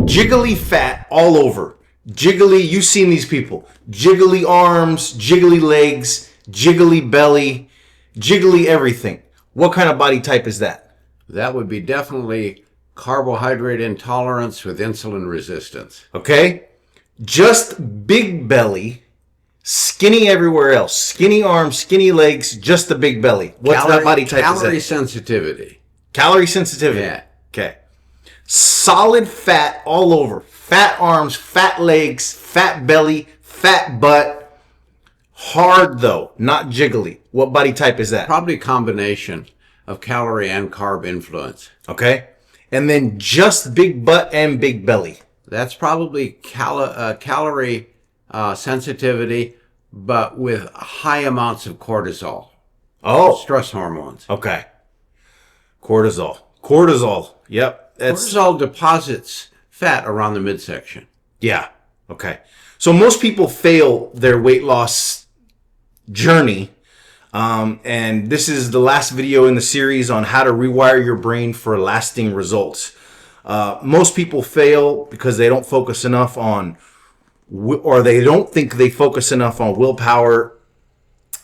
jiggly fat all over. Jiggly, you've seen these people. Jiggly arms, jiggly legs, jiggly belly, jiggly everything. What kind of body type is that? That would be definitely carbohydrate intolerance with insulin resistance. Okay? Just big belly, skinny everywhere else. Skinny arms, skinny legs, just the big belly. What's that body type? Calorie sensitivity. Calorie sensitivity. Yeah. Okay. Solid fat all over. Fat arms, fat legs, fat belly, fat butt. Hard though, not jiggly. What body type is that? Probably a combination of calorie and carb influence. Okay. And then just big butt and big belly. That's probably calorie sensitivity, but with high amounts of cortisol. Oh. Stress hormones. Okay. Cortisol. Yep. Cortisol deposits fat around the midsection. Yeah. Okay. So most people fail their weight loss journey. And this is the last video in the series on how to rewire your brain for lasting results. Most people fail because they don't focus enough on, or they don't think they focus enough on willpower.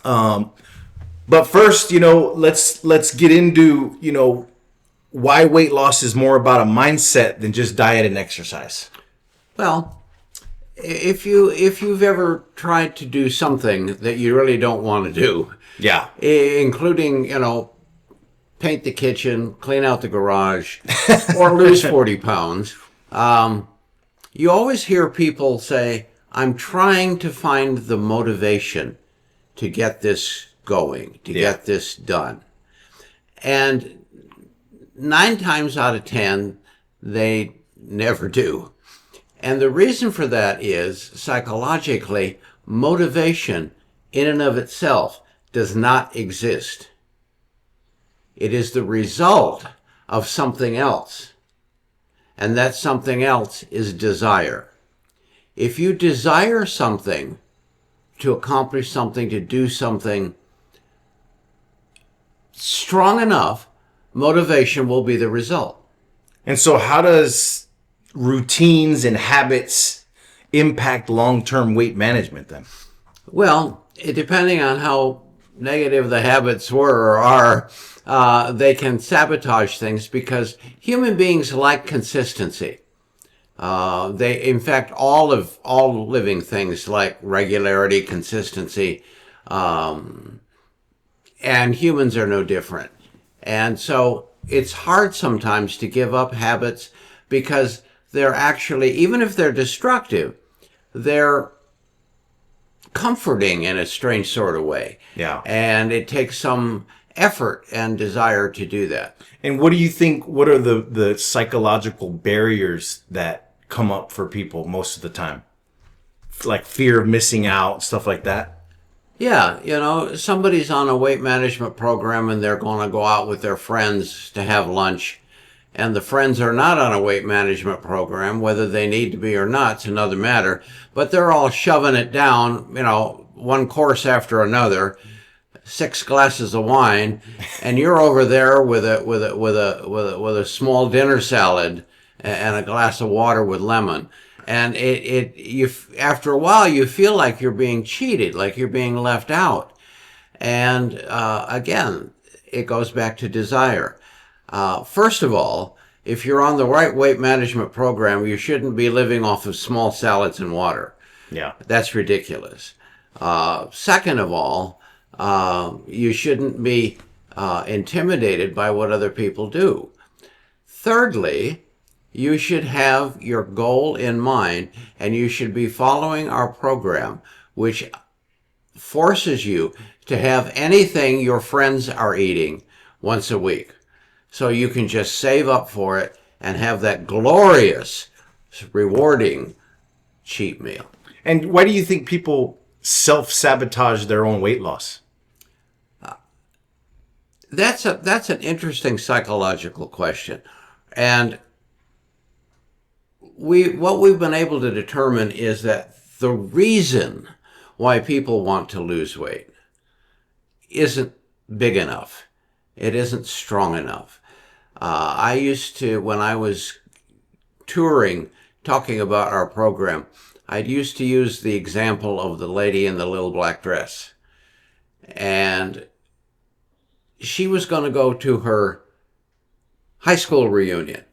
But first, let's get into, why weight loss is more about a mindset than just diet and exercise. Well, if you've ever tried to do something that you really don't want to do, yeah, including, paint the kitchen, clean out the garage, or lose 40 pounds, you always hear people say, I'm trying to find the motivation to get this going, to get this done. And 9 times out of 10, they never do. And the reason for that is, psychologically, motivation in and of itself does not exist. It is the result of something else. And that something else is desire. If you desire something, to accomplish something, to do something strong enough, motivation will be the result. And so how does routines and habits impact long-term weight management then? Well, depending on how negative the habits were or are, they can sabotage things because human beings like consistency. In fact, all living things like regularity, consistency, and humans are no different. And so it's hard sometimes to give up habits because they're actually, even if they're destructive, they're comforting in a strange sort of way. Yeah. And it takes some effort and desire to do that. And what do you think, what are the psychological barriers that come up for people most of the time? Like fear of missing out, stuff like that? Yeah, somebody's on a weight management program and they're going to go out with their friends to have lunch. And the friends are not on a weight management program, whether they need to be or not, it's another matter. But they're all shoving it down, one course after another, 6 glasses of wine, and you're over there with a small dinner salad and a glass of water with lemon. And after a while, you feel like you're being cheated, like you're being left out. And again, it goes back to desire. First of all, if you're on the right weight management program, you shouldn't be living off of small salads and water. Yeah. That's ridiculous. Second of all, you shouldn't be intimidated by what other people do. Thirdly, you should have your goal in mind, and you should be following our program, which forces you to have anything your friends are eating once a week. So you can just save up for it and have that glorious, rewarding cheat meal. And why do you think people self-sabotage their own weight loss? That's an interesting psychological question. And what we've been able to determine is that the reason why people want to lose weight isn't big enough. It isn't strong enough. I used to, when I was touring, talking about our program, I used to use the example of the lady in the little black dress. And she was going to go to her high school reunion,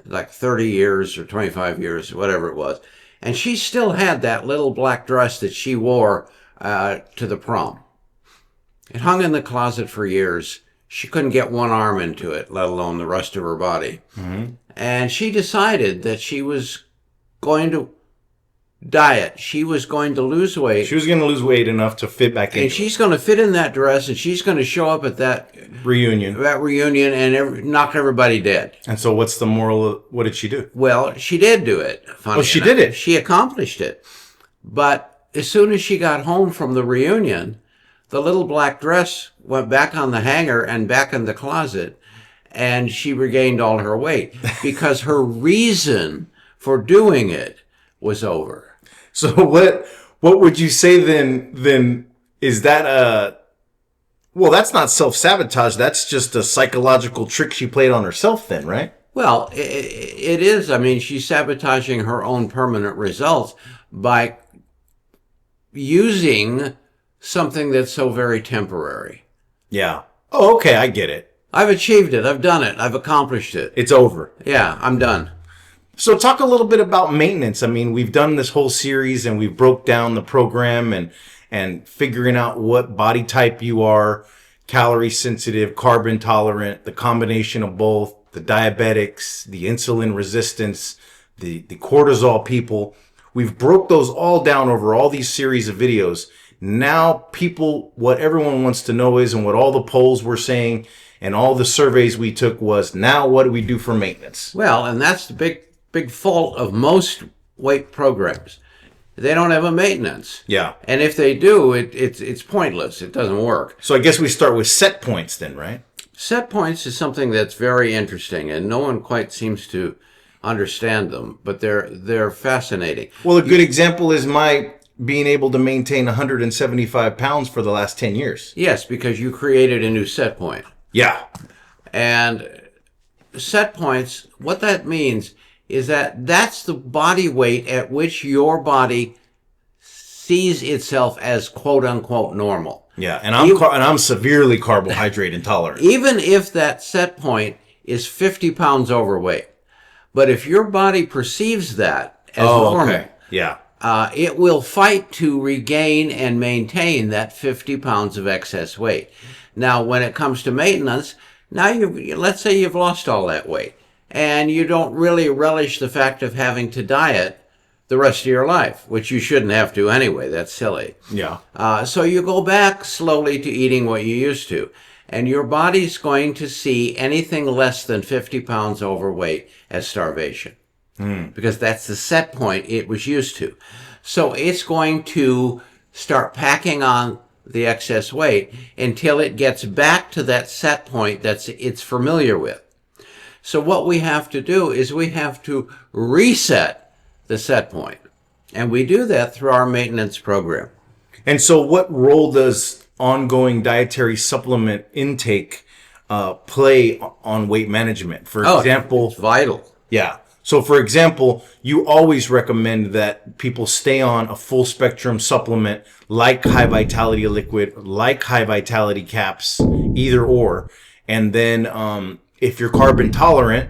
like 30 years or 25 years, whatever it was. And she still had that little black dress that she wore to the prom. It hung in the closet for years. She couldn't get one arm into it, let alone the rest of her body. And she decided that she was going to diet. She was going to lose weight. She was going to lose weight enough to fit back in. And she's going to fit in that dress, and she's going to show up at that reunion. And knock everybody dead. And so what's the moral? What did she do? Well, she did do it. Oh, she did it. She accomplished it. But as soon as she got home from the reunion, the little black dress went back on the hanger and back in the closet, and she regained all her weight because her reason for doing it was over. So what would you say then is that well, that's not self-sabotage, that's just a psychological trick she played on herself then, right? Well, it is. I mean, she's sabotaging her own permanent results by using something that's so very temporary. Yeah. Oh, okay, I get it. I've achieved it. I've done it. I've accomplished it. It's over. Yeah, I'm done. So talk a little bit about maintenance. I mean, we've done this whole series and we've broke down the program and figuring out what body type you are, calorie sensitive, carb intolerant, the combination of both, the diabetics, the insulin resistance, the cortisol people. We've broke those all down over all these series of videos. Now people, what everyone wants to know is, and what all the polls were saying and all the surveys we took was, now what do we do for maintenance? Well, and that's the big fault of most weight programs. They don't have a maintenance. Yeah. And if they do, it's pointless. It doesn't work. So I guess we start with set points then, right? Set points is something that's very interesting, and no one quite seems to understand them, but they're fascinating. Well, a good example is my being able to maintain 175 pounds for the last 10 years. Yes, because you created a new set point. Yeah. And set points, what that means is that that's the body weight at which your body sees itself as quote unquote normal. Yeah, and I'm severely carbohydrate intolerant. Even if that set point is 50 pounds overweight. But if your body perceives that as normal, okay. Yeah. It will fight to regain and maintain that 50 pounds of excess weight. Now, when it comes to maintenance, now let's say you've lost all that weight and you don't really relish the fact of having to diet the rest of your life, which you shouldn't have to anyway. That's silly. Yeah. So you go back slowly to eating what you used to, and your body's going to see anything less than 50 pounds overweight as starvation. Because that's the set point it was used to. So it's going to start packing on the excess weight until it gets back to that set point it's familiar with. So what we have to do is we have to reset the set point. And we do that through our maintenance program. And so what role does ongoing dietary supplement intake play on weight management? For example, it's vital. Yeah. So for example, you always recommend that people stay on a full spectrum supplement like high vitality liquid, like high vitality caps, either or. And then if you're carb intolerant,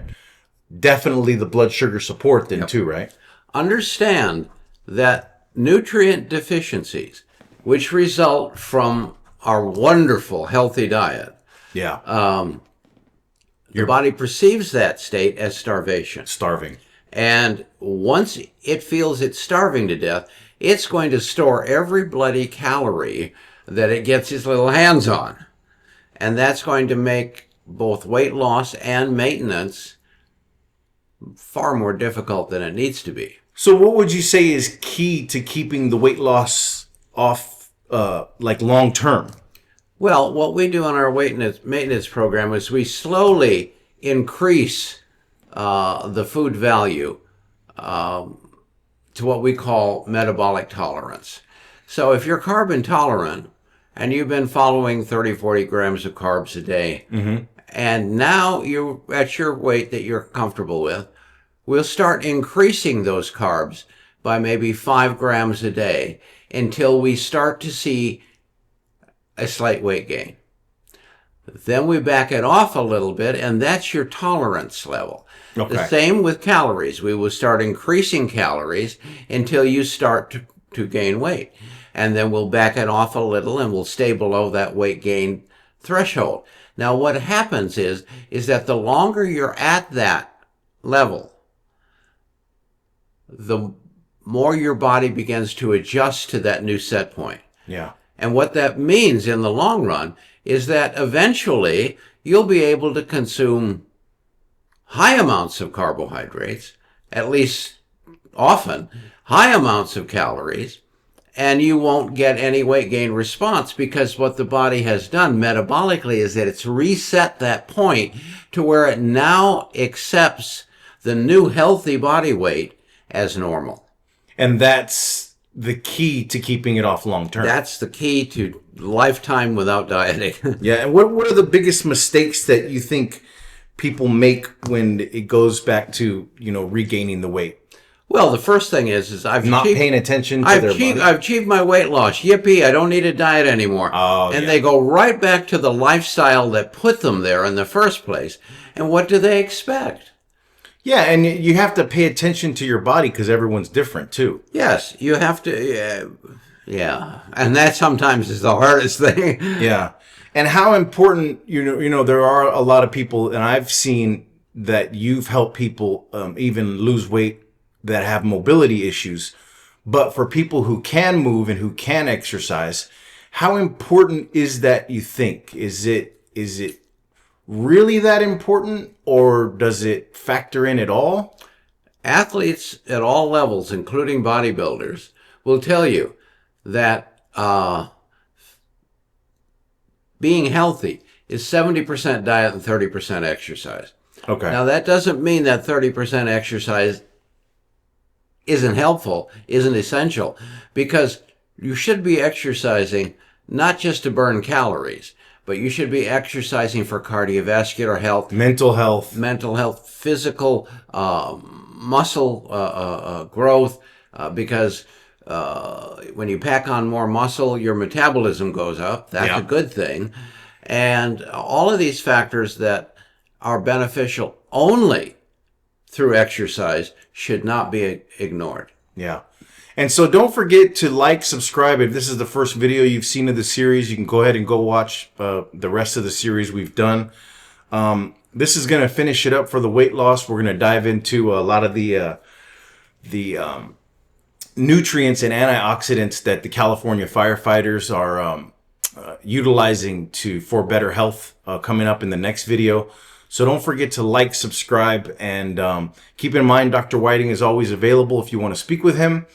definitely the blood sugar support then too, right? Understand that nutrient deficiencies, which result from our wonderful healthy diet, your body perceives that state as starvation. Starving. And once it feels it's starving to death, it's going to store every bloody calorie that it gets its little hands on. And that's going to make both weight loss and maintenance far more difficult than it needs to be. So what would you say is key to keeping the weight loss off like long term? Well, what we do in our maintenance program is we slowly increase the food value to what we call metabolic tolerance. So if you're carb intolerant and you've been following 30, 40 grams of carbs a day, and now you're at your weight that you're comfortable with, we'll start increasing those carbs by maybe 5 grams a day until we start to see a slight weight gain. Then we back it off a little bit, and that's your tolerance level. Okay. The same with calories. We will start increasing calories until you start to gain weight. And then we'll back it off a little, and we'll stay below that weight gain threshold. Now, what happens is that the longer you're at that level, the more your body begins to adjust to that new set point. Yeah. And what that means in the long run is that eventually you'll be able to consume high amounts of carbohydrates, at least often, high amounts of calories, and you won't get any weight gain response, because what the body has done metabolically is that it's reset that point to where it now accepts the new healthy body weight as normal. And that's the key to keeping it off long term. That's the key to lifetime without dieting. Yeah. And what are the biggest mistakes that you think people make when it goes back to, regaining the weight? Well, the first thing is I've not paying attention to their body. I've achieved my weight loss. Yippee, I don't need a diet anymore. Oh, and yeah. They go right back to the lifestyle that put them there in the first place. And what do they expect? Yeah, and you have to pay attention to your body because everyone's different too. Yes, you have to. Yeah, and that sometimes is the hardest thing. Yeah, and how important there are a lot of people, and I've seen that you've helped people even lose weight that have mobility issues. But for people who can move and who can exercise, how important is that, you think? Is it really that important, or does it factor in at all? Athletes at all levels, including bodybuilders, will tell you that being healthy is 70% diet and 30% exercise. Okay. Now, that doesn't mean that 30% exercise isn't helpful, isn't essential, because you should be exercising not just to burn calories, but you should be exercising for cardiovascular health, mental health, physical muscle growth, because when you pack on more muscle, your metabolism goes up. That's a good thing. And all of these factors that are beneficial only through exercise should not be ignored. Yeah. And so don't forget to like, subscribe. If this is the first video you've seen of the series, you can go ahead and go watch the rest of the series we've done. This is going to finish it up for the weight loss. We're going to dive into a lot of the nutrients and antioxidants that the California firefighters are utilizing for better health coming up in the next video. So don't forget to like, subscribe, and keep in mind Dr. Whiting is always available if you want to speak with him.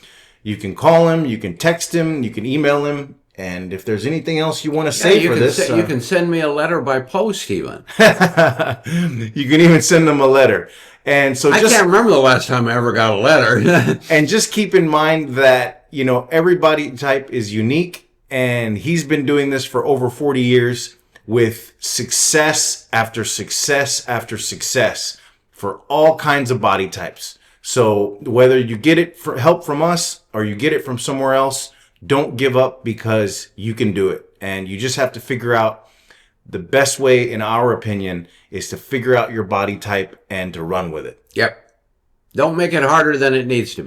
You can call him, you can text him, you can email him, and if there's anything else you want to say for this... you can send me a letter by post, even. You can even send them a letter. And so I can't remember the last time I ever got a letter. And just keep in mind that, every body type is unique, and he's been doing this for over 40 years with success after success after success for all kinds of body types. So whether you get it for help from us or you get it from somewhere else, don't give up, because you can do it. And you just have to figure out the best way, in our opinion, is to figure out your body type and to run with it. Yep. Don't make it harder than it needs to be.